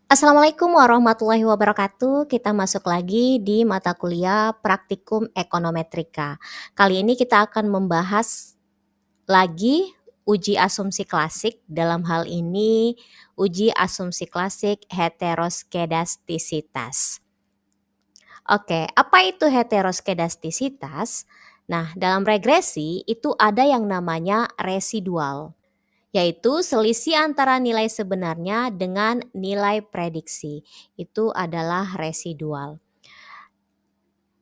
Assalamualaikum warahmatullahi wabarakatuh. Kita masuk lagi di mata kuliah Praktikum Ekonometrika. Kali ini kita akan membahas lagi uji asumsi klasik. Dalam hal ini uji asumsi klasik heteroskedastisitas. Oke, apa itu heteroskedastisitas? Nah, dalam regresi itu ada yang namanya residual, yaitu selisih antara nilai sebenarnya dengan nilai prediksi. Itu adalah residual.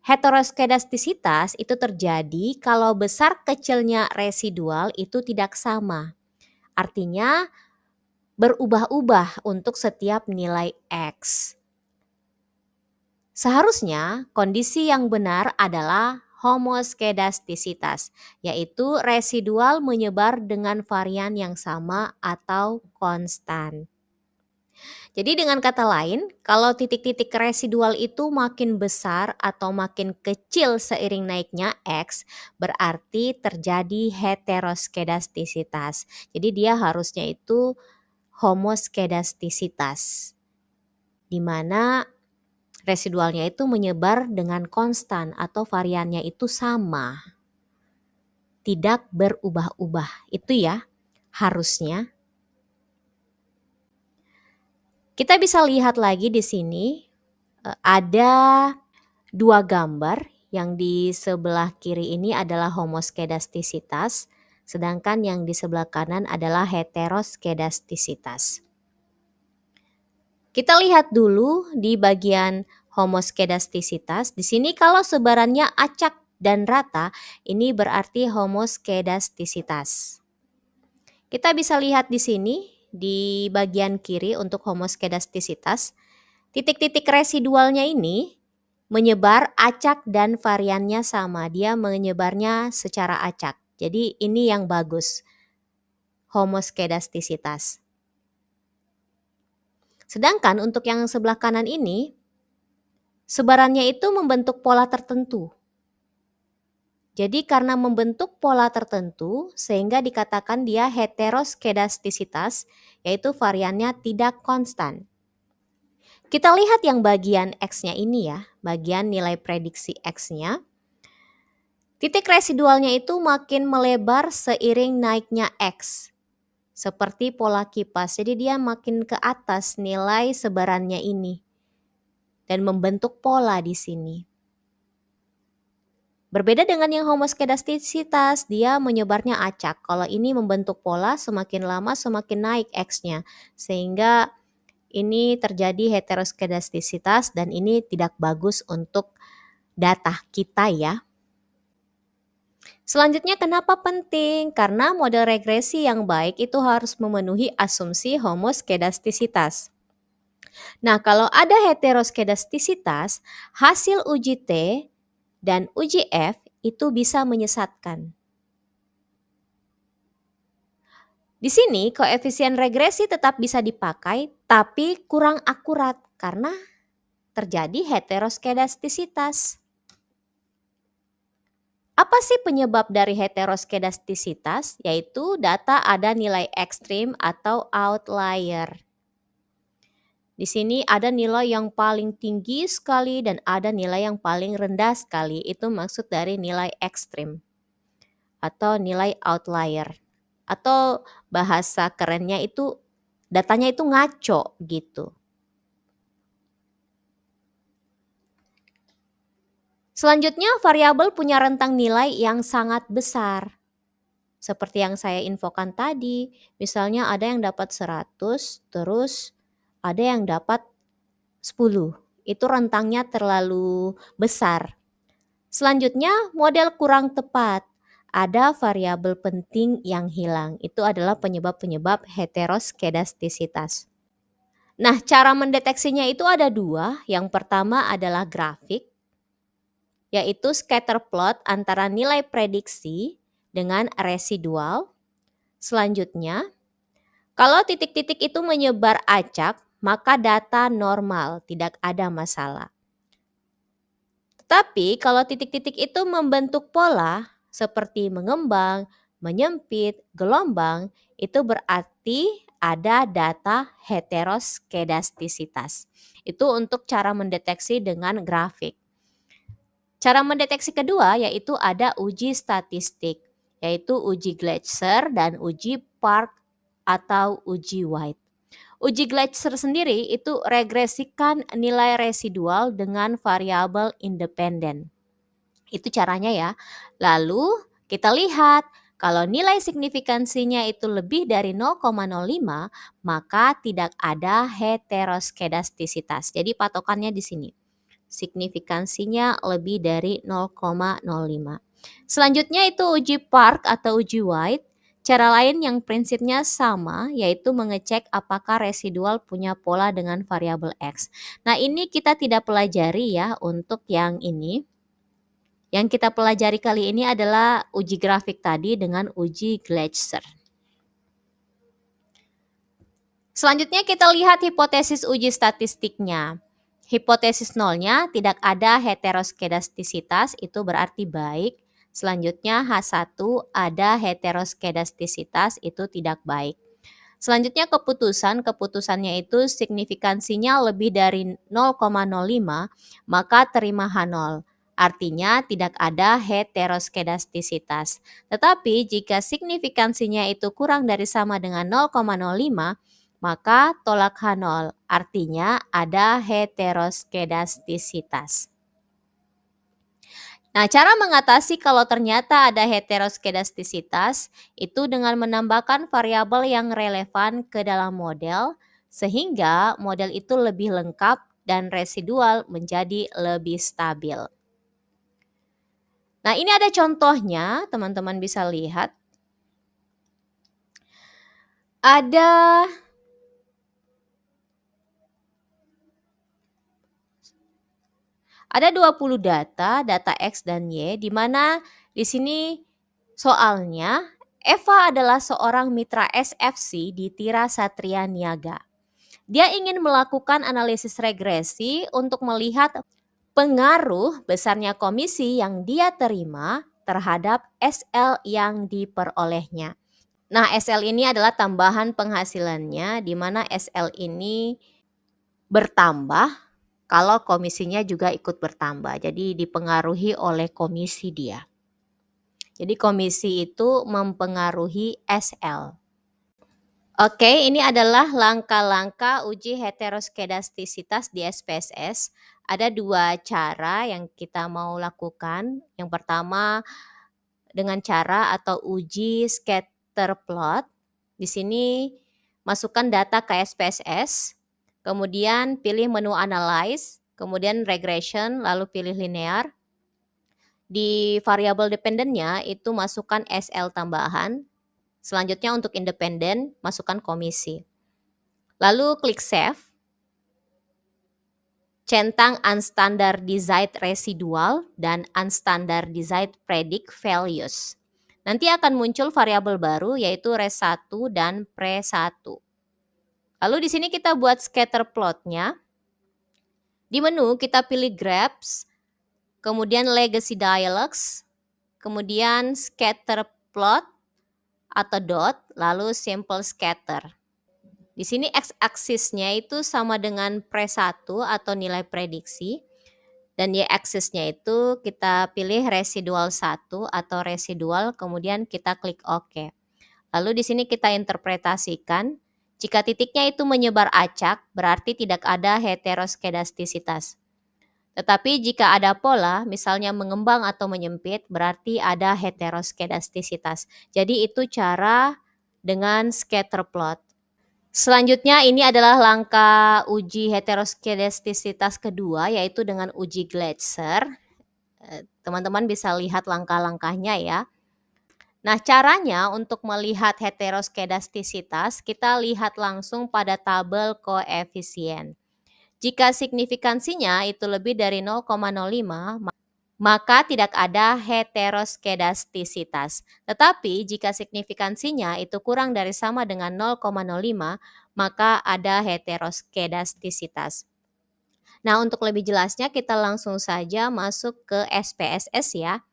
Heteroskedastisitas itu terjadi kalau besar kecilnya residual itu tidak sama. Artinya berubah-ubah untuk setiap nilai X. Seharusnya kondisi yang benar adalah homoskedastisitas, yaitu residual menyebar dengan varian yang sama atau konstan. Jadi dengan kata lain, kalau titik-titik residual itu makin besar atau makin kecil seiring naiknya X, berarti terjadi heteroskedastisitas. Jadi dia harusnya itu homoskedastisitas, di mana residualnya itu menyebar dengan konstan atau variannya itu sama, tidak berubah-ubah. Itu ya harusnya. Kita bisa lihat lagi di sini ada dua gambar. Yang di sebelah kiri ini adalah homoskedastisitas, sedangkan yang di sebelah kanan adalah heteroskedastisitas. Kita lihat dulu di bagian homoskedastisitas. Di sini kalau sebarannya acak dan rata, ini berarti homoskedastisitas. Kita bisa lihat di sini di bagian kiri untuk homoskedastisitas, titik-titik residualnya ini menyebar acak dan variannya sama. Dia menyebarnya secara acak. Jadi ini yang bagus, homoskedastisitas. Sedangkan untuk yang sebelah kanan ini, sebarannya itu membentuk pola tertentu. Jadi karena membentuk pola tertentu sehingga dikatakan dia heteroskedastisitas, yaitu variannya tidak konstan. Kita lihat yang bagian X-nya ini ya, bagian nilai prediksi X-nya. Titik residualnya itu makin melebar seiring naiknya X. Seperti pola kipas, jadi dia makin ke atas nilai sebarannya ini. Dan membentuk pola di sini. Berbeda dengan yang homoskedastisitas, dia menyebarnya acak. Kalau ini membentuk pola, semakin lama semakin naik X-nya. Sehingga ini terjadi heteroskedastisitas dan ini tidak bagus untuk data kita ya. Selanjutnya kenapa penting? Karena model regresi yang baik itu harus memenuhi asumsi homoskedastisitas. Nah, kalau ada heteroskedastisitas, hasil uji T dan uji F itu bisa menyesatkan. Di sini koefisien regresi tetap bisa dipakai tapi kurang akurat karena terjadi heteroskedastisitas. Apa sih penyebab dari heteroskedastisitas? Yaitu data ada nilai ekstrim atau outlier. Di sini ada nilai yang paling tinggi sekali dan ada nilai yang paling rendah sekali. Itu maksud dari nilai ekstrim atau nilai outlier. Atau bahasa kerennya itu datanya itu ngaco gitu. Selanjutnya variabel punya rentang nilai yang sangat besar. Seperti yang saya infokan tadi, misalnya ada yang dapat 100, terus ada yang dapat 10. Itu rentangnya terlalu besar. Selanjutnya model kurang tepat. Ada variabel penting yang hilang. Itu adalah penyebab-penyebab heteroskedastisitas. Nah, cara mendeteksinya itu ada dua. Yang pertama adalah grafik, yaitu scatter plot antara nilai prediksi dengan residual. Selanjutnya, kalau titik-titik itu menyebar acak, maka data normal, tidak ada masalah. Tetapi kalau titik-titik itu membentuk pola seperti mengembang, menyempit, gelombang, itu berarti ada data heteroskedastisitas. Itu untuk cara mendeteksi dengan grafik. Cara mendeteksi kedua yaitu ada uji statistik, yaitu uji Gleiser dan uji Park atau uji White. Uji Gleiser sendiri itu regresikan nilai residual dengan variabel independen. Itu caranya ya. Lalu kita lihat kalau nilai signifikansinya itu lebih dari 0,05 maka tidak ada heteroskedastisitas. Jadi patokannya di sini. Signifikansinya lebih dari 0,05. Selanjutnya itu uji Park atau uji White. Cara lain yang prinsipnya sama yaitu mengecek apakah residual punya pola dengan variabel X. Nah ini kita tidak pelajari ya untuk yang ini. Yang kita pelajari kali ini adalah uji grafik tadi dengan uji Gleiser. Selanjutnya kita lihat hipotesis uji statistiknya. Hipotesis nolnya tidak ada heteroskedastisitas, itu berarti baik. Selanjutnya H1 ada heteroskedastisitas, itu tidak baik. Selanjutnya keputusannya itu signifikansinya lebih dari 0,05, maka terima H0. Artinya tidak ada heteroskedastisitas. Tetapi jika signifikansinya itu kurang dari sama dengan 0,05, maka tolak H0. Artinya ada heteroskedastisitas. Nah, cara mengatasi kalau ternyata ada heteroskedastisitas itu dengan menambahkan variabel yang relevan ke dalam model sehingga model itu lebih lengkap dan residual menjadi lebih stabil. Nah, ini ada contohnya, teman-teman bisa lihat. Ada 20 data X dan Y, di mana di sini soalnya Eva adalah seorang mitra SFC di Tira Satria Niaga. Dia ingin melakukan analisis regresi untuk melihat pengaruh besarnya komisi yang dia terima terhadap SL yang diperolehnya. Nah, SL ini adalah tambahan penghasilannya di mana SL ini bertambah kalau komisinya juga ikut bertambah. Jadi dipengaruhi oleh komisi dia. Jadi komisi itu mempengaruhi SL. Oke, ini adalah langkah-langkah uji heteroskedastisitas di SPSS. Ada 2 cara yang kita mau lakukan. Yang pertama dengan cara atau uji scatter plot. Di sini masukkan data ke SPSS, kemudian pilih menu analyze, kemudian regression, lalu pilih linear. Di variabel dependennya itu masukkan SL tambahan. Selanjutnya untuk independen, masukkan komisi. Lalu klik save. Centang unstandardized residual dan unstandardized predict values. Nanti akan muncul variabel baru yaitu res1 dan pre1. Lalu di sini kita buat scatter plotnya. Di menu kita pilih graphs, kemudian legacy dialogs, kemudian scatter plot atau dot, lalu simple scatter. Di sini x-aksisnya itu sama dengan pre1 atau nilai prediksi. Dan y-aksisnya itu kita pilih residual 1 atau residual, kemudian kita klik OK. Lalu di sini kita interpretasikan, jika titiknya itu menyebar acak, berarti tidak ada heteroskedastisitas. Tetapi jika ada pola, misalnya mengembang atau menyempit, berarti ada heteroskedastisitas. Jadi itu cara dengan scatter plot. Selanjutnya ini adalah langkah uji heteroskedastisitas kedua, yaitu dengan uji Gleiser. Teman-teman bisa lihat langkah-langkahnya ya. Nah, caranya untuk melihat heteroskedastisitas, kita lihat langsung pada tabel koefisien. Jika signifikansinya itu lebih dari 0,05, maka tidak ada heteroskedastisitas. Tetapi jika signifikansinya itu kurang dari sama dengan 0,05, maka ada heteroskedastisitas. Nah, untuk lebih jelasnya kita langsung saja masuk ke SPSS ya.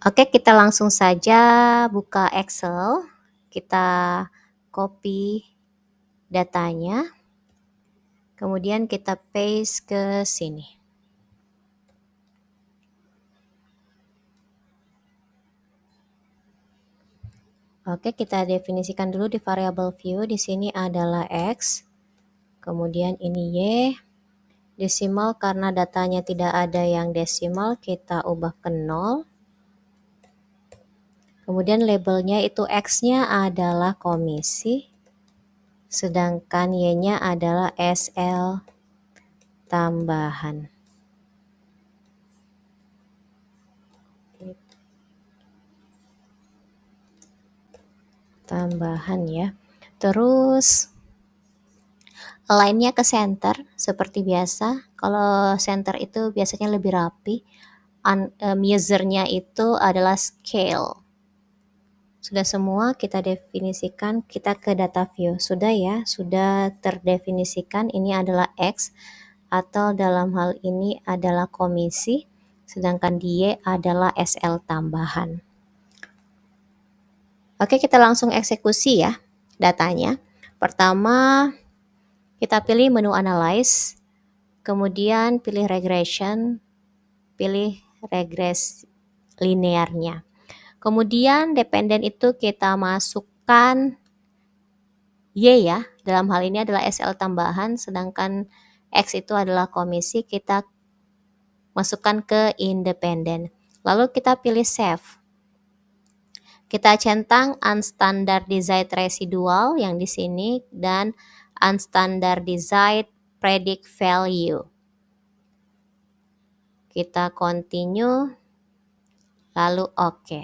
Oke, kita langsung saja buka Excel. Kita copy datanya, kemudian kita paste ke sini. Oke, kita definisikan dulu di variable view. Di sini adalah X, kemudian ini Y. Desimal karena datanya tidak ada yang desimal, kita ubah ke 0. Kemudian labelnya itu X-nya adalah komisi, sedangkan Y-nya adalah SL tambahan. Ya. Terus align-nya ke center seperti biasa. Kalau center itu biasanya lebih rapi. Measure-nya itu adalah scale. Sudah semua kita definisikan, kita ke data view. Sudah ya, sudah terdefinisikan ini adalah X atau dalam hal ini adalah komisi, sedangkan Y adalah SL tambahan. Oke, kita langsung eksekusi ya datanya. Pertama, kita pilih menu analyze, kemudian pilih regression, pilih regress linearnya. Kemudian dependen itu kita masukkan Y ya, dalam hal ini adalah SL tambahan, sedangkan X itu adalah komisi, kita masukkan ke independen. Lalu kita pilih save. Kita centang unstandardized residual yang di sini dan unstandardized predict value. Kita continue, lalu oke.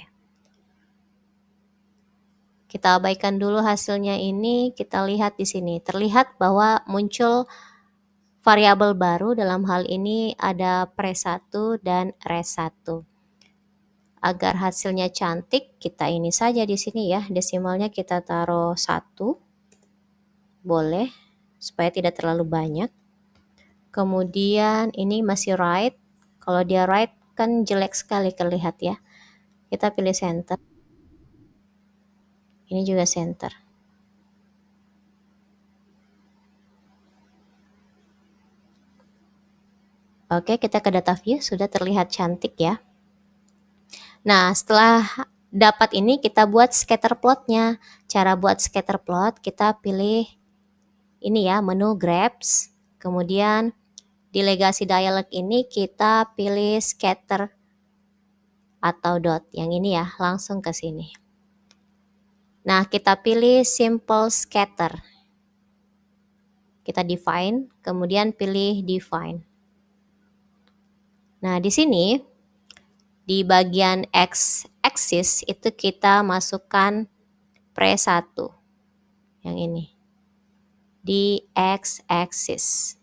Kita abaikan dulu hasilnya ini, kita lihat di sini. Terlihat bahwa muncul variabel baru, dalam hal ini ada pre1 dan res1. Agar hasilnya cantik, kita ini saja di sini ya, desimalnya kita taruh 1. Boleh, supaya tidak terlalu banyak. Kemudian ini masih right. Kalau dia right kan jelek sekali terlihat ya. Kita pilih center. Ini juga center. Oke, kita ke data view, sudah terlihat cantik ya. Nah, setelah dapat ini kita buat scatter plotnya. Cara buat scatter plot, kita pilih ini ya, menu grabs. Kemudian di legasi dialog ini kita pilih scatter atau dot. Yang ini ya, langsung ke sini. Nah, kita pilih simple scatter. Kita define, kemudian pilih define. Nah, di sini di bagian x-axis itu kita masukkan pre1 yang ini di x-axis.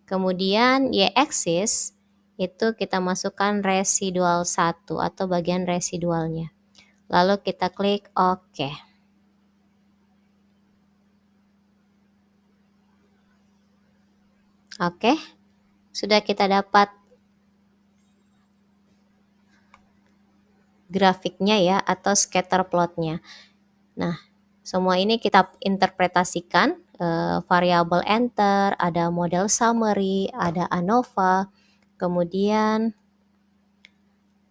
Kemudian y-axis itu kita masukkan residual 1 atau bagian residualnya. Lalu kita klik OK. Oke, sudah kita dapat grafiknya ya atau scatter plotnya. Nah, semua ini kita interpretasikan, variabel enter, ada model summary, ada ANOVA, kemudian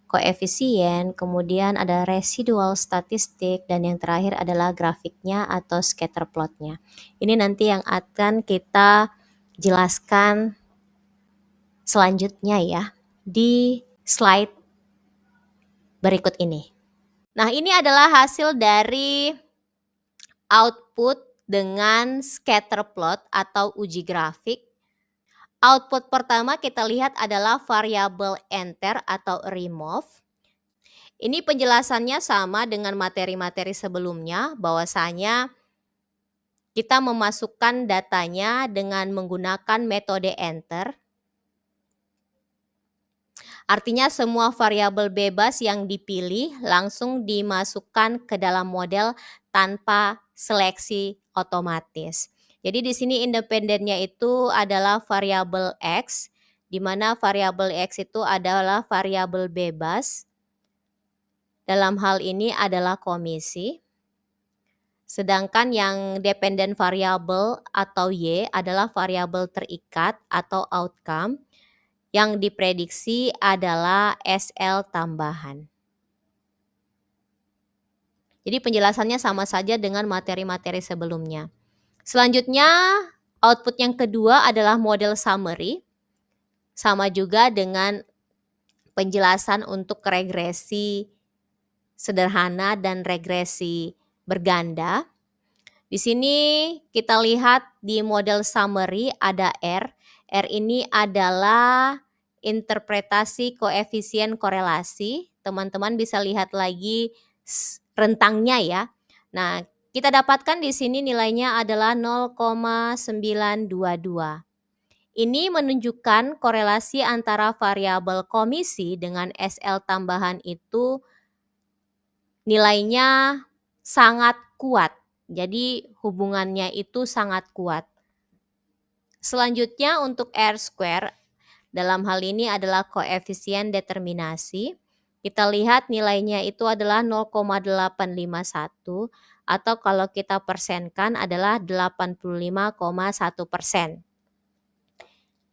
koefisien, kemudian ada residual statistik, dan yang terakhir adalah grafiknya atau scatter plotnya. Ini nanti yang akan kita jelaskan selanjutnya ya di slide berikut ini. Nah, ini adalah hasil dari output dengan scatter plot atau uji grafik. Output pertama kita lihat adalah variabel enter atau remove. Ini penjelasannya sama dengan materi-materi sebelumnya, bahwasanya kita memasukkan datanya dengan menggunakan metode enter. Artinya semua variabel bebas yang dipilih langsung dimasukkan ke dalam model tanpa seleksi otomatis. Jadi di sini independennya itu adalah variabel X, di mana variabel X itu adalah variabel bebas. Dalam hal ini adalah komisi. Sedangkan yang dependent variable atau Y adalah variabel terikat atau outcome yang diprediksi adalah SL tambahan. Jadi penjelasannya sama saja dengan materi-materi sebelumnya. Selanjutnya, output yang kedua adalah model summary. Sama juga dengan penjelasan untuk regresi sederhana dan regresi berganda. Di sini kita lihat di model summary ada R. R ini adalah interpretasi koefisien korelasi. Teman-teman bisa lihat lagi rentangnya ya. Nah, kita dapatkan di sini nilainya adalah 0,922. Ini menunjukkan korelasi antara variabel komisi dengan SL tambahan itu nilainya sangat kuat. Jadi hubungannya itu sangat kuat. Selanjutnya untuk R square, dalam hal ini adalah koefisien determinasi. Kita lihat nilainya itu adalah 0,851 atau kalau kita persenkan adalah 85,1%.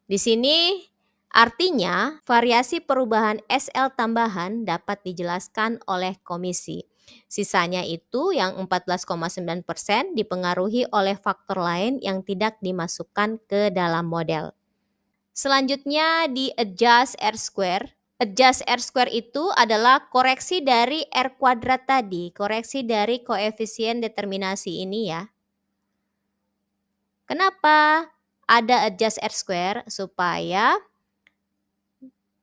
Di sini artinya variasi perubahan SL tambahan dapat dijelaskan oleh komisi. Sisanya itu yang 14,9% dipengaruhi oleh faktor lain yang tidak dimasukkan ke dalam model. Selanjutnya di adjust R square. Adjust R square itu adalah koreksi dari R kuadrat tadi, koreksi dari koefisien determinasi ini ya. Kenapa ada adjust R square? Supaya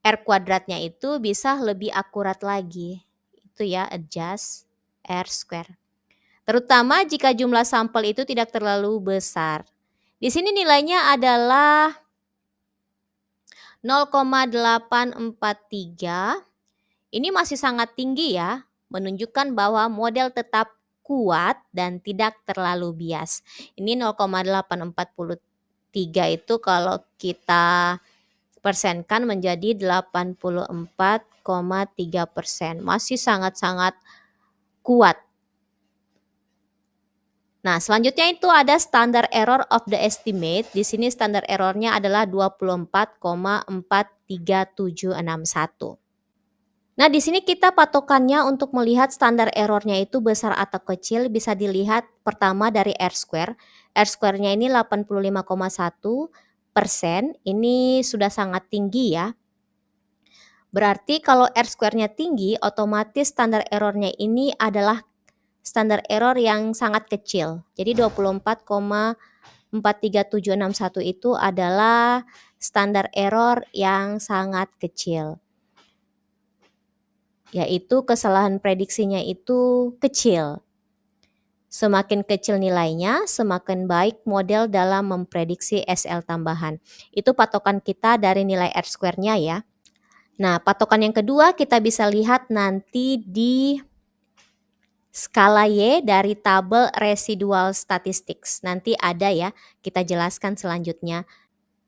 R kuadratnya itu bisa lebih akurat lagi. Itu ya adjust R square. Terutama jika jumlah sampel itu tidak terlalu besar. Di sini nilainya adalah 0,843. Ini masih sangat tinggi ya, menunjukkan bahwa model tetap kuat dan tidak terlalu bias. Ini 0,843 itu kalau kita persenkan menjadi 84,3%. Masih sangat-sangat kuat. Nah, selanjutnya itu ada standard error of the estimate. Di sini standar errornya adalah 24,43761. Nah, di sini kita patokannya untuk melihat standar errornya itu besar atau kecil bisa dilihat pertama dari R square. R square-nya ini 85,1%. Ini sudah sangat tinggi ya. Berarti kalau R square-nya tinggi, otomatis standar errornya ini adalah standar error yang sangat kecil. Jadi 24,43761 itu adalah standar error yang sangat kecil. Yaitu kesalahan prediksinya itu kecil. Semakin kecil nilainya, semakin baik model dalam memprediksi SL tambahan. Itu patokan kita dari nilai R square-nya ya. Nah, patokan yang kedua kita bisa lihat nanti di skala Y dari tabel residual statistics. Nanti ada ya, kita jelaskan selanjutnya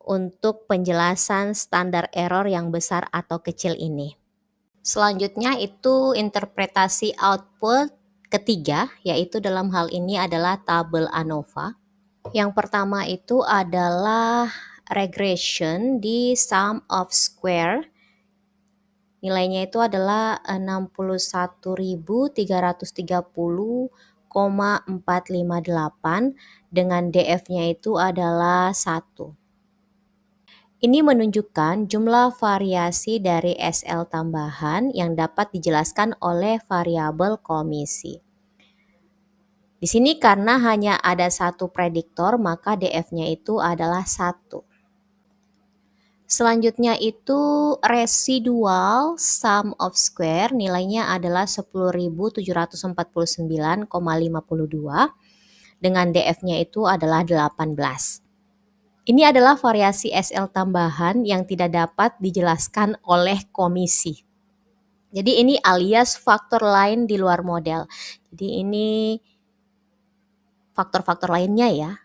untuk penjelasan standar error yang besar atau kecil ini. Selanjutnya itu interpretasi output ketiga, yaitu dalam hal ini adalah tabel ANOVA. Yang pertama itu adalah regression di sum of square. Nilainya itu adalah 61.330,458 dengan DF-nya itu adalah 1. Ini menunjukkan jumlah variasi dari SL tambahan yang dapat dijelaskan oleh variabel komisi. Di sini karena hanya ada satu prediktor, maka DF-nya itu adalah 1. Selanjutnya itu residual sum of square, nilainya adalah 10.749,52 dengan DF-nya itu adalah 18. Ini adalah variasi SL tambahan yang tidak dapat dijelaskan oleh komisi. Jadi ini alias faktor lain di luar model. Jadi ini faktor-faktor lainnya ya.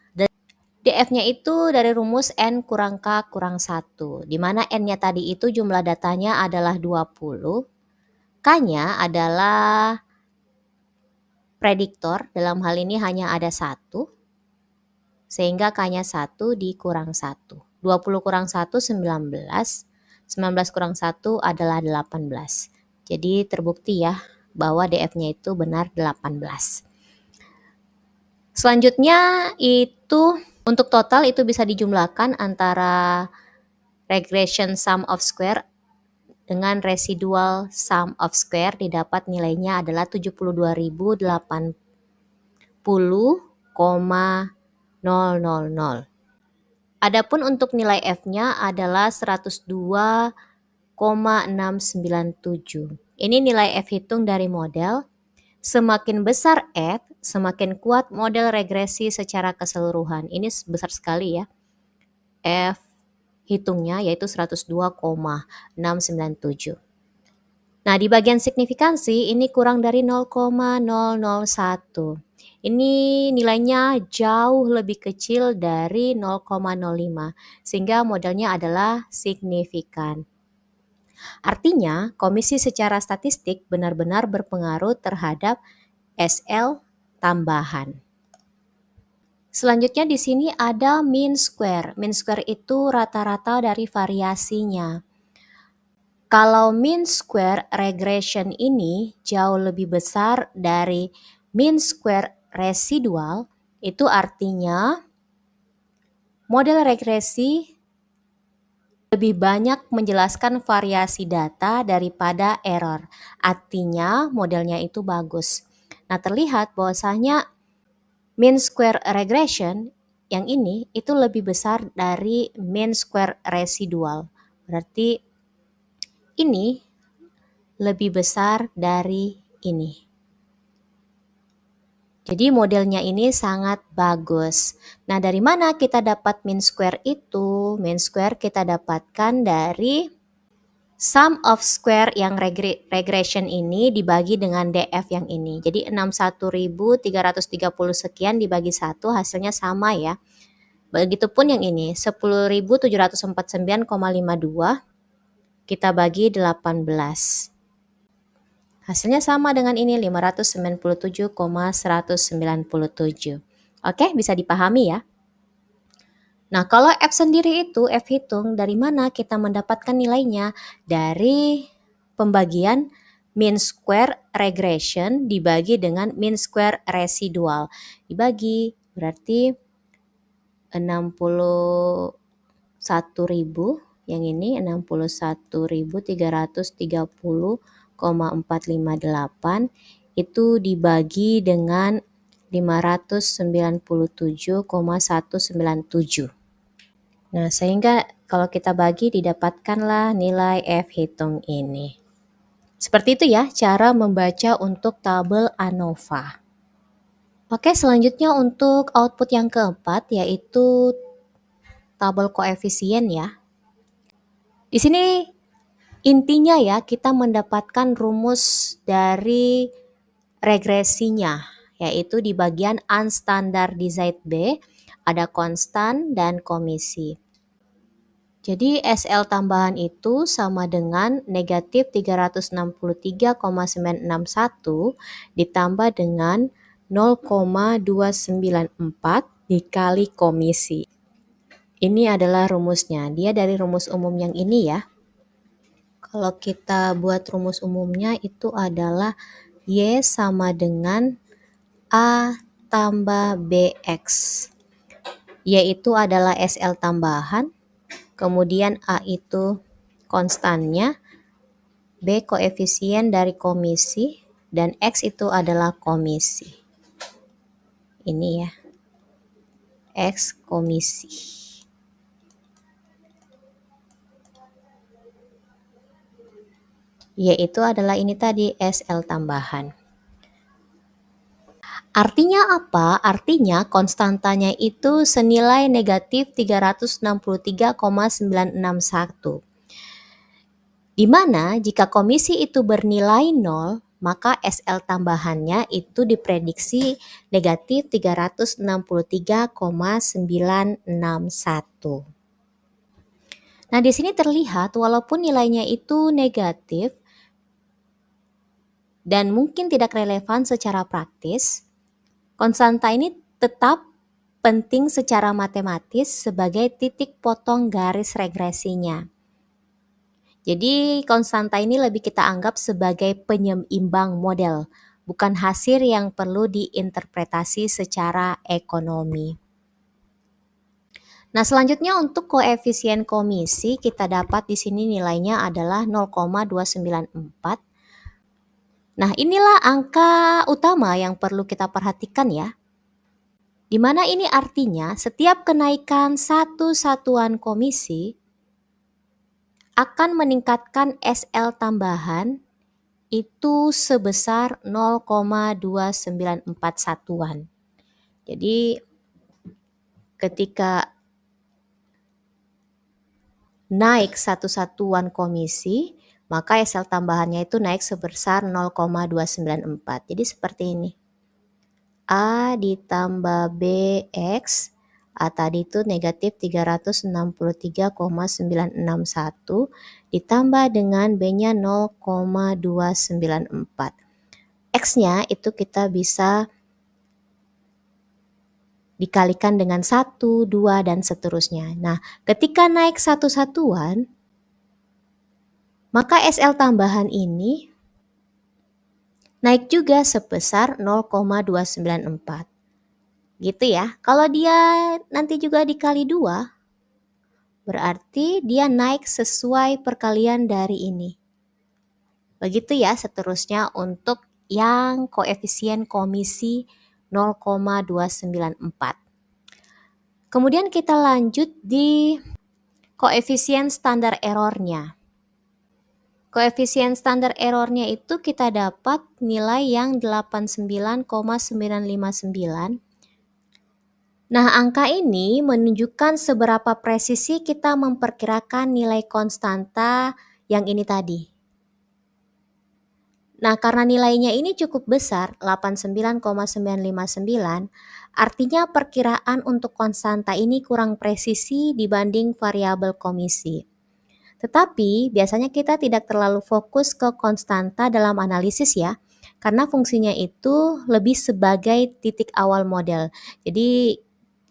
DF-nya itu dari rumus N kurang K kurang 1, di mana N-nya tadi itu jumlah datanya adalah 20, K-nya adalah prediktor, dalam hal ini hanya ada 1, sehingga K-nya 1 dikurang 1. 20 kurang 1, 19. 19 kurang 1 adalah 18. Jadi terbukti ya bahwa DF-nya itu benar 18. Selanjutnya itu untuk total itu bisa dijumlahkan antara regression sum of square dengan residual sum of square, didapat nilainya adalah 72.080,000. Adapun untuk nilai F-nya adalah 102,697. Ini nilai F hitung dari model. Semakin besar F, semakin kuat model regresi secara keseluruhan. Ini besar sekali ya. F hitungnya yaitu 102,697. Nah, di bagian signifikansi ini kurang dari 0,001. Ini nilainya jauh lebih kecil dari 0,05, sehingga modelnya adalah signifikan. Artinya, komisi secara statistik benar-benar berpengaruh terhadap SL tambahan. Selanjutnya di sini ada mean square. Mean square itu rata-rata dari variasinya. Kalau mean square regression ini jauh lebih besar dari mean square residual, itu artinya model regresi lebih banyak menjelaskan variasi data daripada error. Artinya modelnya itu bagus. Nah, terlihat bahwasanya mean square regression yang ini itu lebih besar dari mean square residual. Berarti ini lebih besar dari ini. Jadi modelnya ini sangat bagus. Nah, dari mana kita dapat mean square itu? Mean square kita dapatkan dari sum of square yang regression ini dibagi dengan DF yang ini. Jadi 61.330 sekian dibagi 1 hasilnya sama ya. Begitupun yang ini 10.749,52 kita bagi 18. Hasilnya sama dengan ini 597,197. Oke, bisa dipahami ya. Nah, kalau F sendiri itu F hitung dari mana kita mendapatkan nilainya? Dari pembagian mean square regression dibagi dengan mean square residual. Dibagi berarti 61.000, yang ini 61.330,458 itu dibagi dengan 597,197. Nah, sehingga kalau kita bagi didapatkanlah nilai F hitung ini. Seperti itu ya cara membaca untuk tabel ANOVA. Oke, selanjutnya untuk output yang keempat yaitu tabel koefisien ya. Di sini intinya ya kita mendapatkan rumus dari regresinya, yaitu di bagian unstandardized B ada konstan dan komisi. Jadi SL tambahan itu sama dengan negatif 363,961 ditambah dengan 0,294 dikali komisi. Ini adalah rumusnya, dia dari rumus umum yang ini ya. Kalau kita buat rumus umumnya itu adalah Y sama dengan A tambah BX. Y itu adalah SL tambahan, kemudian A itu konstannya, B koefisien dari komisi, dan X itu adalah komisi. Ini ya, X komisi. Yaitu adalah ini tadi SL tambahan. Artinya apa? Artinya konstantanya itu senilai negatif 363,961. Di mana jika komisi itu bernilai 0, maka SL tambahannya itu diprediksi negatif 363,961. Nah, di sini terlihat walaupun nilainya itu negatif, dan mungkin tidak relevan secara praktis, konstanta ini tetap penting secara matematis sebagai titik potong garis regresinya. Jadi konstanta ini lebih kita anggap sebagai penyeimbang model, bukan hasil yang perlu diinterpretasi secara ekonomi. Nah, selanjutnya untuk koefisien komisi kita dapat di sini nilainya adalah 0,294. Nah, inilah angka utama yang perlu kita perhatikan ya. Di mana ini artinya setiap kenaikan satu satuan komisi akan meningkatkan SL tambahan itu sebesar 0,294 satuan. Jadi ketika naik satu satuan komisi, maka SL tambahannya itu naik sebesar 0,294. Jadi seperti ini. A ditambah BX, A tadi itu negatif 363,961 ditambah dengan B-nya 0,294. X-nya itu kita bisa dikalikan dengan 1, 2, dan seterusnya. Nah, ketika naik satu satuan, maka SL tambahan ini naik juga sebesar 0,294. Gitu ya. Kalau dia nanti juga dikali 2, berarti dia naik sesuai perkalian dari ini. Begitu ya seterusnya untuk yang koefisien komisi 0,294. Kemudian kita lanjut di koefisien standar errornya. Koefisien standar errornya itu kita dapat nilai yang 89,959. Nah, angka ini menunjukkan seberapa presisi kita memperkirakan nilai konstanta yang ini tadi. Nah, karena nilainya ini cukup besar, 89,959, artinya perkiraan untuk konstanta ini kurang presisi dibanding variabel komisi. Tetapi biasanya kita tidak terlalu fokus ke konstanta dalam analisis ya, karena fungsinya itu lebih sebagai titik awal model. Jadi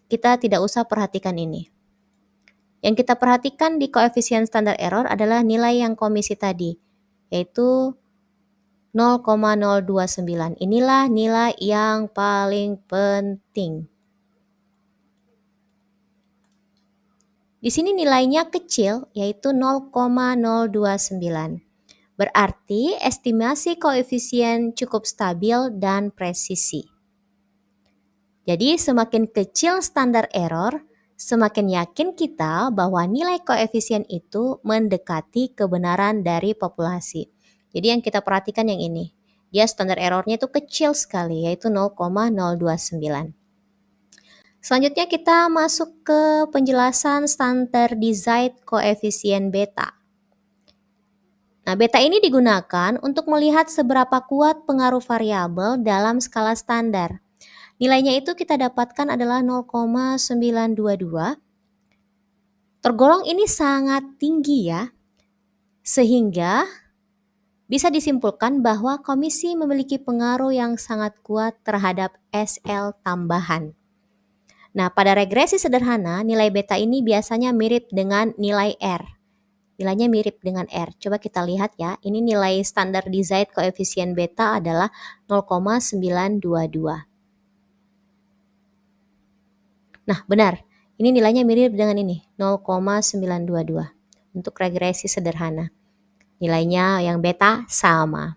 kita tidak usah perhatikan ini. Yang kita perhatikan di koefisien standar error adalah nilai yang komisi tadi, yaitu 0,029. Inilah nilai yang paling penting. Di sini nilainya kecil, yaitu 0,029. Berarti estimasi koefisien cukup stabil dan presisi. Jadi semakin kecil standar error, semakin yakin kita bahwa nilai koefisien itu mendekati kebenaran dari populasi. Jadi yang kita perhatikan yang ini, dia standar errornya itu kecil sekali, yaitu 0,029. Selanjutnya kita masuk ke penjelasan standardized koefisien beta. Nah, beta ini digunakan untuk melihat seberapa kuat pengaruh variabel dalam skala standar. Nilainya itu kita dapatkan adalah 0,922. Tergolong ini sangat tinggi ya, sehingga bisa disimpulkan bahwa komisi memiliki pengaruh yang sangat kuat terhadap SL tambahan. Nah, pada regresi sederhana, nilai beta ini biasanya mirip dengan nilai R. Nilainya mirip dengan R. Coba kita lihat ya, ini nilai standardized koefisien beta adalah 0,922. Nah, benar. Ini nilainya mirip dengan ini, 0,922 untuk regresi sederhana. Nilainya yang beta sama.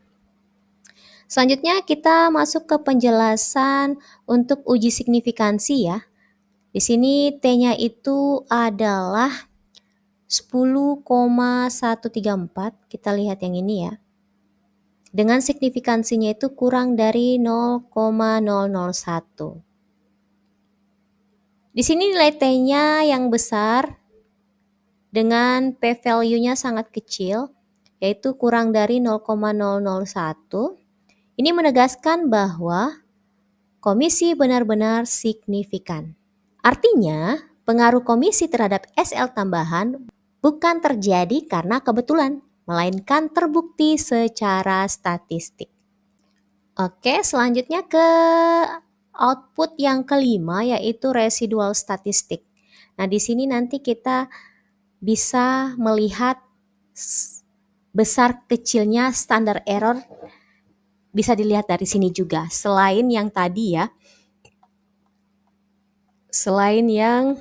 Selanjutnya kita masuk ke penjelasan untuk uji signifikansi ya. Di sini T-nya itu adalah 10,134. Kita lihat yang ini ya. Dengan signifikansinya itu kurang dari 0,001. Di sini nilai T-nya yang besar dengan p-value-nya sangat kecil, yaitu kurang dari 0,001. Ini menegaskan bahwa komisi benar-benar signifikan. Artinya, pengaruh komisi terhadap SL tambahan bukan terjadi karena kebetulan, melainkan terbukti secara statistik. Oke, selanjutnya ke output yang kelima yaitu residual statistik. Nah, di sini nanti kita bisa melihat besar kecilnya standar error, bisa dilihat dari sini juga. Selain yang tadi ya, selain yang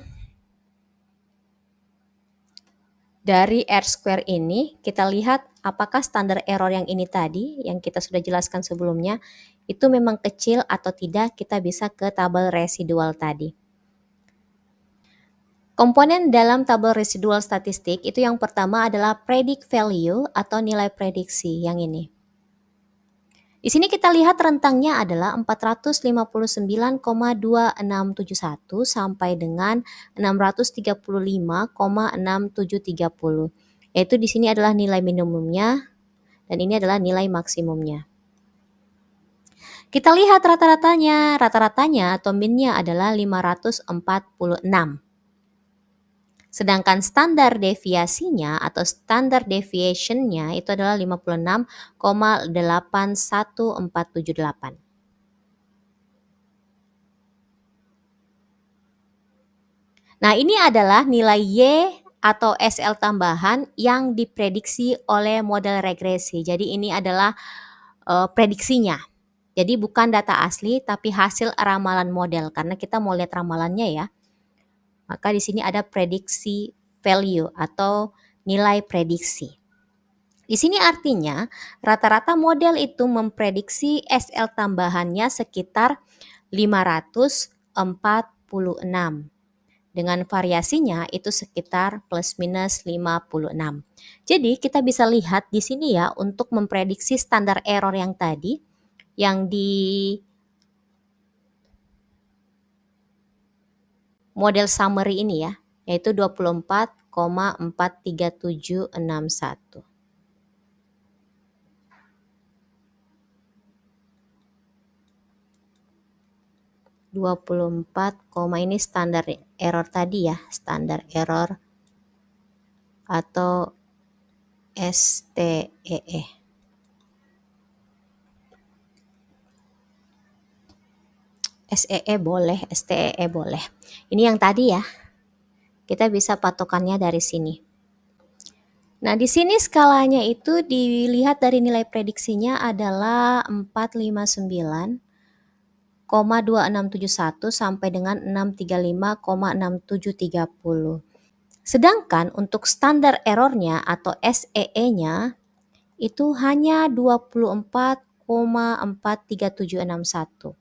dari R-square ini, kita lihat apakah standar error yang ini tadi, yang kita sudah jelaskan sebelumnya, itu memang kecil atau tidak, kita bisa ke tabel residual tadi. Komponen dalam tabel residual statistik itu yang pertama adalah predict value atau nilai prediksi yang ini. Di sini kita lihat rentangnya adalah 459,2671 sampai dengan 635,6730. Yaitu di sini adalah nilai minimumnya dan ini adalah nilai maksimumnya. Kita lihat rata-ratanya. Rata-ratanya atau minnya adalah 546. Sedangkan standar deviasinya atau standar deviationnya itu adalah 56,81478. Nah, ini adalah nilai Y atau SL tambahan yang diprediksi oleh model regresi. Jadi ini adalah prediksinya. Jadi bukan data asli tapi hasil ramalan model karena kita mau lihat ramalannya ya. Maka di sini ada prediksi value atau nilai prediksi. Di sini artinya rata-rata model itu memprediksi SL tambahannya sekitar 546. Dengan variasinya itu sekitar plus minus 56. Jadi kita bisa lihat di sini ya untuk memprediksi standar error yang tadi yang di model summary ini ya, yaitu 24,43761. 24, ini standar error tadi ya, standar error atau STEE. SEE boleh, STEE boleh. Ini yang tadi ya. Kita bisa patokannya dari sini. Nah, di sini skalanya itu dilihat dari nilai prediksinya adalah 459,2671 sampai dengan 635,6730. Sedangkan untuk standar errornya atau SEE-nya itu hanya 24,43761.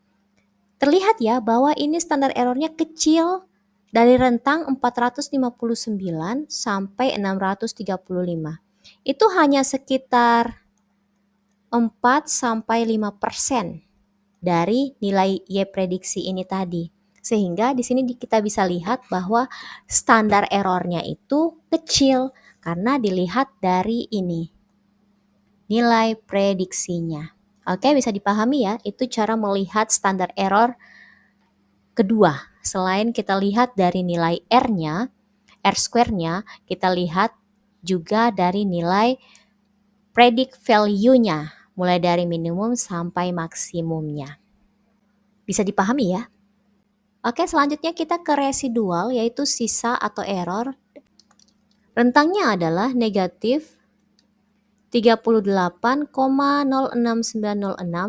Terlihat ya bahwa ini standar errornya kecil dari rentang 459 sampai 635. Itu hanya sekitar 4 sampai 5% dari nilai Y prediksi ini tadi. Sehingga di sini kita bisa lihat bahwa standar errornya itu kecil karena dilihat dari ini, nilai prediksinya. Oke, bisa dipahami ya, itu cara melihat standar error kedua. Selain kita lihat dari nilai R-nya, R-square-nya, kita lihat juga dari nilai predict value-nya, mulai dari minimum sampai maksimumnya. Bisa dipahami ya? Oke, selanjutnya kita ke residual, yaitu sisa atau error. Rentangnya adalah negatif 38,069006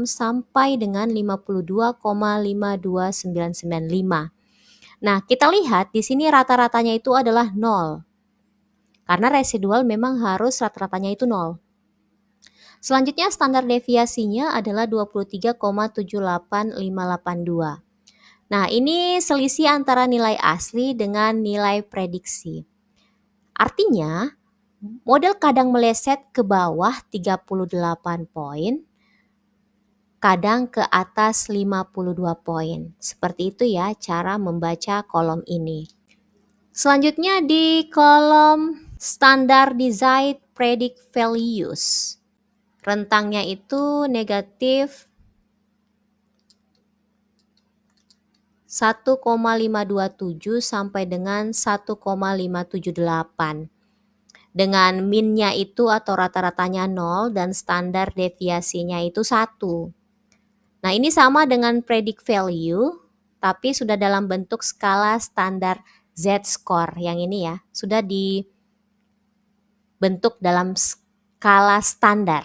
sampai dengan 52,52995. Nah, kita lihat di sini rata-ratanya itu adalah 0. Karena residual memang harus rata-ratanya itu 0. Selanjutnya standar deviasinya adalah 23,78582. Nah, ini selisih antara nilai asli dengan nilai prediksi. Artinya, model kadang meleset ke bawah 38 poin, kadang ke atas 52 poin. Seperti itu ya cara membaca kolom ini. Selanjutnya di kolom standar design predict values. Rentangnya itu negatif 1,527 sampai dengan 1,578. Dengan min-nya itu atau rata-ratanya 0 dan standar deviasinya itu 1. Nah, ini sama dengan predict value, tapi sudah dalam bentuk skala standar Z-score. Yang ini ya, sudah dibentuk dalam skala standar.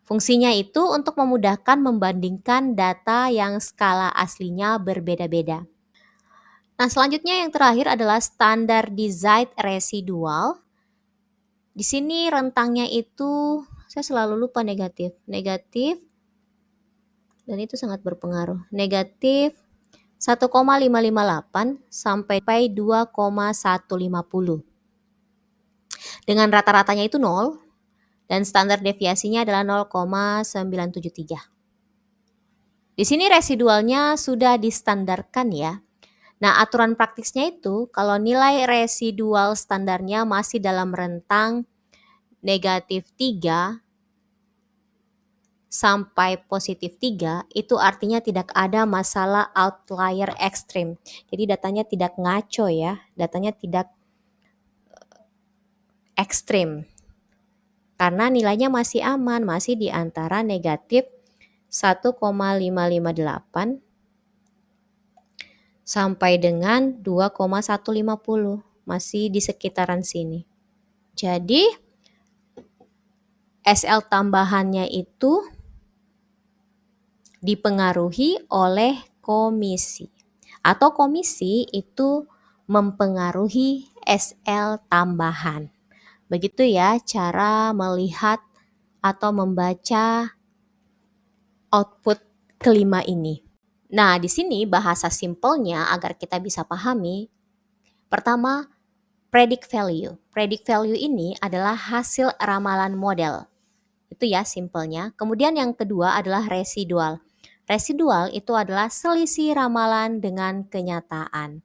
Fungsinya itu untuk memudahkan membandingkan data yang skala aslinya berbeda-beda. Nah, selanjutnya yang terakhir adalah standardized residual. Di sini rentangnya itu, saya selalu lupa negatif. Negatif, dan itu sangat berpengaruh. Negatif 1,558 sampai 2,150. Dengan rata-ratanya itu 0 dan standar deviasinya adalah 0,973. Di sini residualnya sudah distandarkan ya. Nah, aturan praktisnya itu kalau nilai residual standarnya masih dalam rentang negatif 3 sampai positif 3, itu artinya tidak ada masalah outlier ekstrim. Jadi datanya tidak ngaco ya, datanya tidak ekstrim. Karena nilainya masih aman, masih di antara negatif 1,558 sampai dengan 2,150, masih di sekitaran sini. Jadi SL tambahannya itu dipengaruhi oleh komisi, atau komisi itu mempengaruhi SL tambahan. Begitu ya cara melihat atau membaca output kelima ini. Nah, di sini bahasa simpelnya agar kita bisa pahami. Pertama, predict value. Predict value ini adalah hasil ramalan model. Itu ya simpelnya. Kemudian yang kedua adalah residual. Residual itu adalah selisih ramalan dengan kenyataan.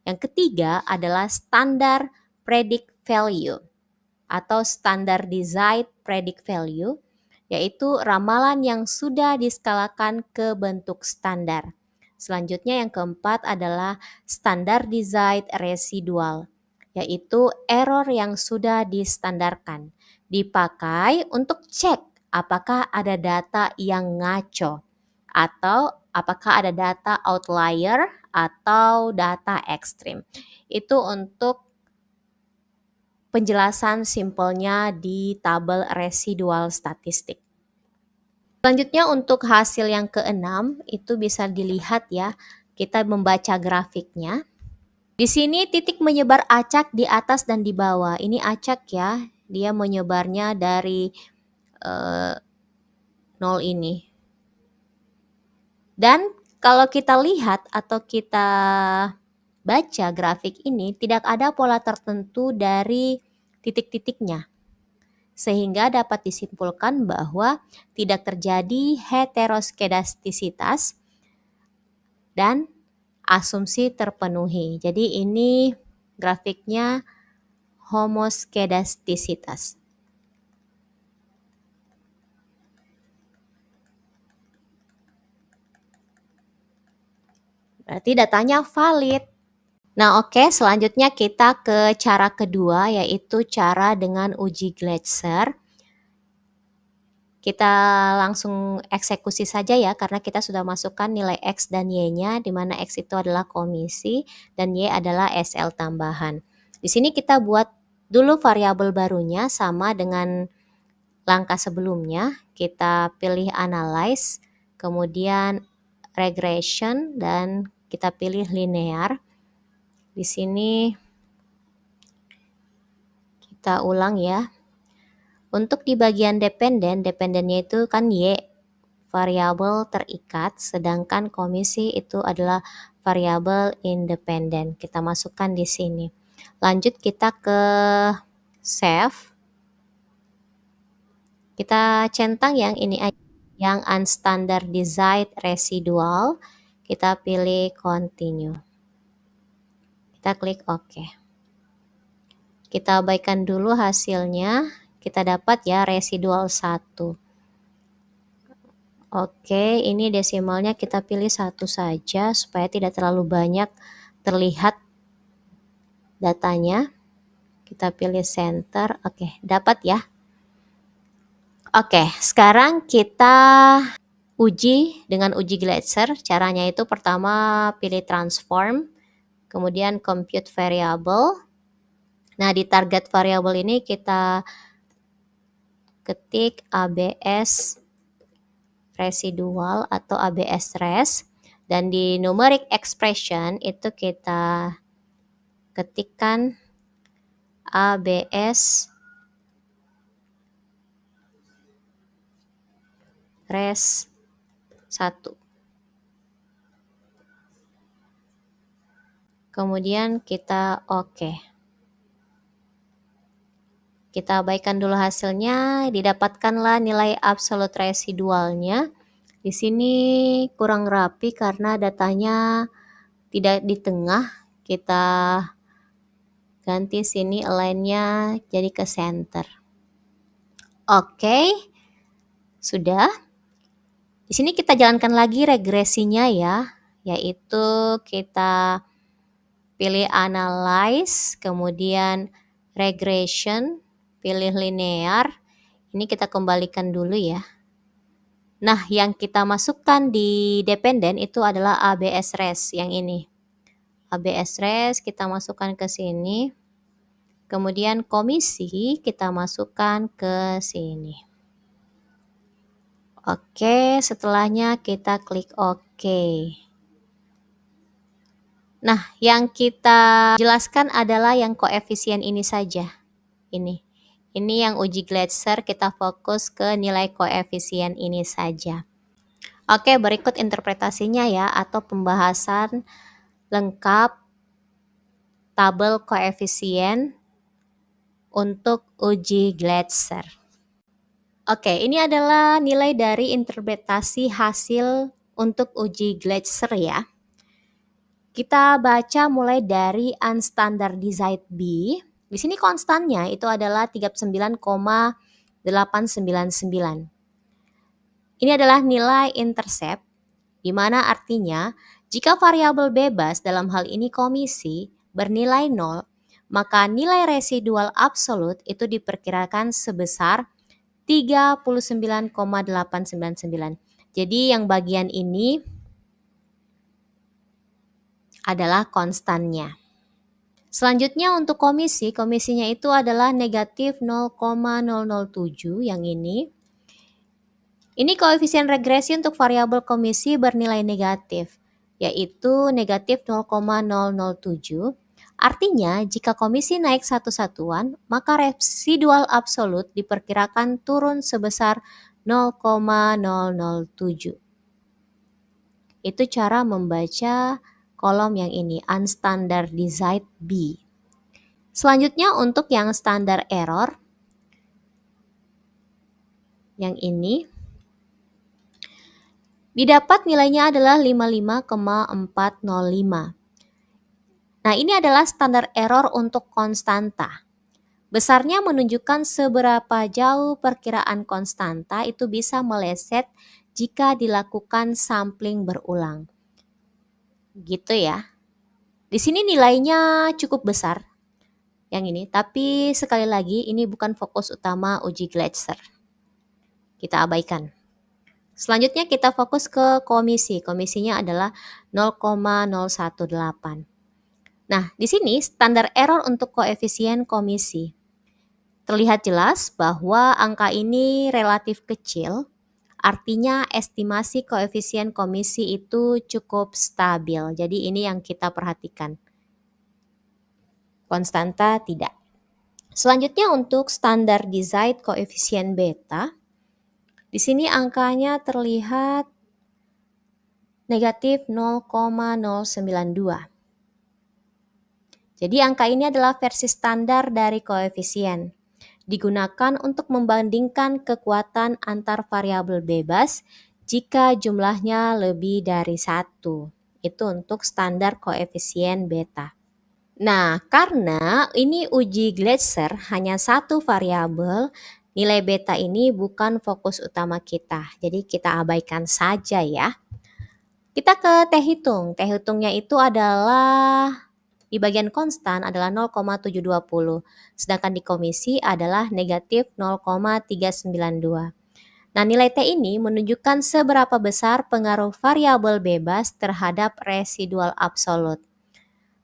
Yang ketiga adalah standar predict value atau standardized predict value, yaitu ramalan yang sudah diskalakan ke bentuk standar. Selanjutnya yang keempat adalah standardized residual, yaitu error yang sudah distandarkan, dipakai untuk cek apakah ada data yang ngaco atau apakah ada data outlier atau data ekstrim. Itu untuk penjelasan simpelnya di tabel residual statistik. Selanjutnya untuk hasil yang keenam itu bisa dilihat ya, kita membaca grafiknya. Di sini titik menyebar acak di atas dan di bawah. Ini acak ya, dia menyebarnya dari 0 ini. Dan kalau kita lihat atau kita baca grafik ini, tidak ada pola tertentu dari titik-titiknya. Sehingga dapat disimpulkan bahwa tidak terjadi heteroskedastisitas dan asumsi terpenuhi. Jadi ini grafiknya homoskedastisitas. Berarti datanya valid. Nah, oke, selanjutnya kita ke cara kedua, yaitu cara dengan uji Gleiser. Kita langsung eksekusi saja ya, karena kita sudah masukkan nilai X dan Y-nya, di mana X itu adalah komisi dan Y adalah SL tambahan. Di sini kita buat dulu variabel barunya sama dengan langkah sebelumnya. Kita pilih analyze, kemudian regression, dan kita pilih linear. Di sini kita ulang ya. Untuk di bagian dependen, dependennya itu kan Y, variabel terikat, sedangkan komisi itu adalah variabel independen. Kita masukkan di sini. Lanjut kita ke save. Kita centang yang ini aja, yang unstandardized residual. Kita pilih continue. Kita klik OK. Kita abaikan dulu hasilnya. Kita dapat ya residual 1. Oke, ini desimalnya kita pilih 1 saja supaya tidak terlalu banyak terlihat datanya. Kita pilih center. Oke, dapat ya. Oke, sekarang kita uji dengan uji Gletser. Caranya itu pertama pilih transform, kemudian compute variable. Nah, di target variable ini kita ketik ABS residual atau ABS res, dan di numeric expression itu kita ketikkan ABS res 1. Kemudian kita oke. Kita abaikan dulu hasilnya, didapatkanlah nilai absolute residualnya. Di sini kurang rapi karena datanya tidak di tengah. Kita ganti sini align-nya jadi ke center. Oke. Sudah. Di sini kita jalankan lagi regresinya ya, yaitu kita pilih analyze, kemudian regression, pilih linear. Ini kita kembalikan dulu ya. Nah, yang kita masukkan di dependen itu adalah ABS res yang ini. ABS res kita masukkan ke sini. Kemudian komisi kita masukkan ke sini. Oke, setelahnya kita klik OK. Nah, yang kita jelaskan adalah yang koefisien ini saja. Ini yang uji Gletser, kita fokus ke nilai koefisien ini saja. Oke, berikut interpretasinya ya, atau pembahasan lengkap tabel koefisien untuk uji Gletser. Oke, ini adalah nilai dari interpretasi hasil untuk uji Gletser ya. Kita baca mulai dari unstandardized B. Di sini konstannya itu adalah 39,899. Ini adalah nilai intercept, di mana artinya jika variabel bebas dalam hal ini komisi bernilai 0, maka nilai residual absolut itu diperkirakan sebesar 39,899. Jadi yang bagian ini adalah konstannya. Selanjutnya untuk komisinya itu adalah negatif 0,007 yang ini. Ini koefisien regresi untuk variabel komisi bernilai negatif, yaitu negatif 0,007. Artinya, jika komisi naik satu satuan, maka residual absolut diperkirakan turun sebesar 0,007. Itu cara membaca kolom yang ini, unstandardized B. Selanjutnya untuk yang standar error, yang ini, didapat nilainya adalah 55,405. Nah, ini adalah standar error untuk konstanta. Besarnya menunjukkan seberapa jauh perkiraan konstanta itu bisa meleset jika dilakukan sampling berulang. Gitu ya. Di sini nilainya cukup besar yang ini, tapi sekali lagi ini bukan fokus utama uji Gletser. Kita abaikan. Selanjutnya kita fokus ke komisi. Komisinya adalah 0,018. Nah, di sini standar error untuk koefisien komisi. Terlihat jelas bahwa angka ini relatif kecil, artinya estimasi koefisien komisi itu cukup stabil. Jadi ini yang kita perhatikan. Konstanta tidak. Selanjutnya untuk standardized koefisien beta. Di sini angkanya terlihat negatif 0,092. Jadi angka ini adalah versi standar dari koefisien. Digunakan untuk membandingkan kekuatan antar variabel bebas jika jumlahnya lebih dari 1. Itu untuk standar koefisien beta. Nah, karena ini uji Gletser hanya satu variabel, nilai beta ini bukan fokus utama kita. Jadi kita abaikan saja ya. Kita ke T hitung. T hitungnya itu adalah di bagian konstan adalah 0,720, sedangkan di komisi adalah negatif 0,392. Nah, nilai T ini menunjukkan seberapa besar pengaruh variabel bebas terhadap residual absolut.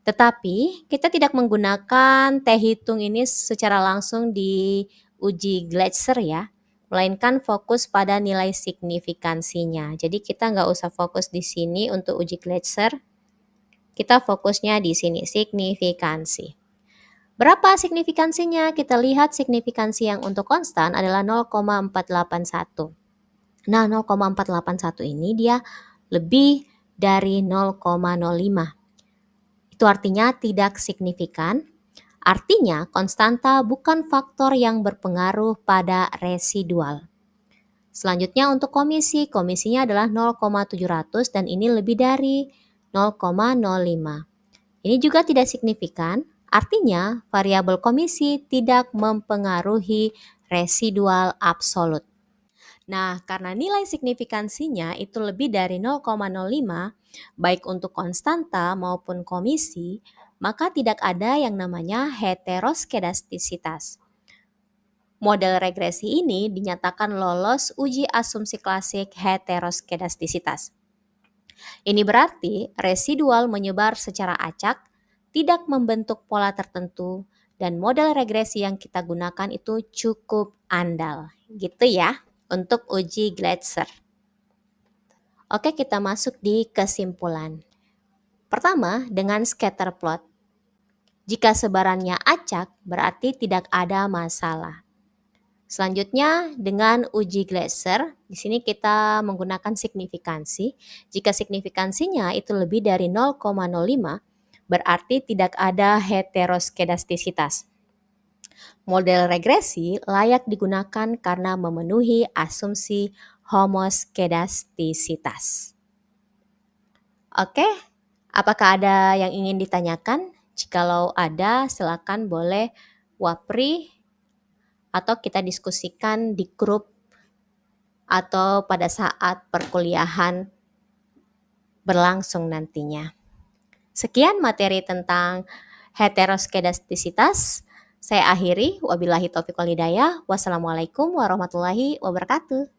Tetapi, kita tidak menggunakan T hitung ini secara langsung di uji Gleiser ya, melainkan fokus pada nilai signifikansinya. Jadi kita nggak usah fokus di sini untuk uji Gleiser, kita fokusnya di sini, signifikansi. Berapa signifikansinya? Kita lihat signifikansi yang untuk konstan adalah 0,481. Nah, 0,481 ini dia lebih dari 0,05. Itu artinya tidak signifikan. Artinya konstanta bukan faktor yang berpengaruh pada residual. Selanjutnya untuk komisinya adalah 0,700 dan ini lebih dari 0,05. Ini juga tidak signifikan, artinya variabel komisi tidak mempengaruhi residual absolut. Nah, karena nilai signifikansinya itu lebih dari 0,05, baik untuk konstanta maupun komisi, maka tidak ada yang namanya heteroskedastisitas. Model regresi ini dinyatakan lolos uji asumsi klasik heteroskedastisitas. Ini berarti residual menyebar secara acak, tidak membentuk pola tertentu, dan model regresi yang kita gunakan itu cukup andal. Gitu ya, untuk uji Gleiser. Oke, kita masuk di kesimpulan. Pertama, dengan scatter plot. Jika sebarannya acak, berarti tidak ada masalah. Selanjutnya dengan uji Gleiser, di sini kita menggunakan signifikansi. Jika signifikansinya itu lebih dari 0,05, berarti tidak ada heteroskedastisitas. Model regresi layak digunakan karena memenuhi asumsi homoskedastisitas. Oke, apakah ada yang ingin ditanyakan? Jikalau ada, silakan boleh wapri atau kita diskusikan di grup atau pada saat perkuliahan berlangsung nantinya. Sekian materi tentang heteroskedastisitas. Saya akhiri, wabillahi taufiq wal hidayah. Wassalamualaikum warahmatullahi wabarakatuh.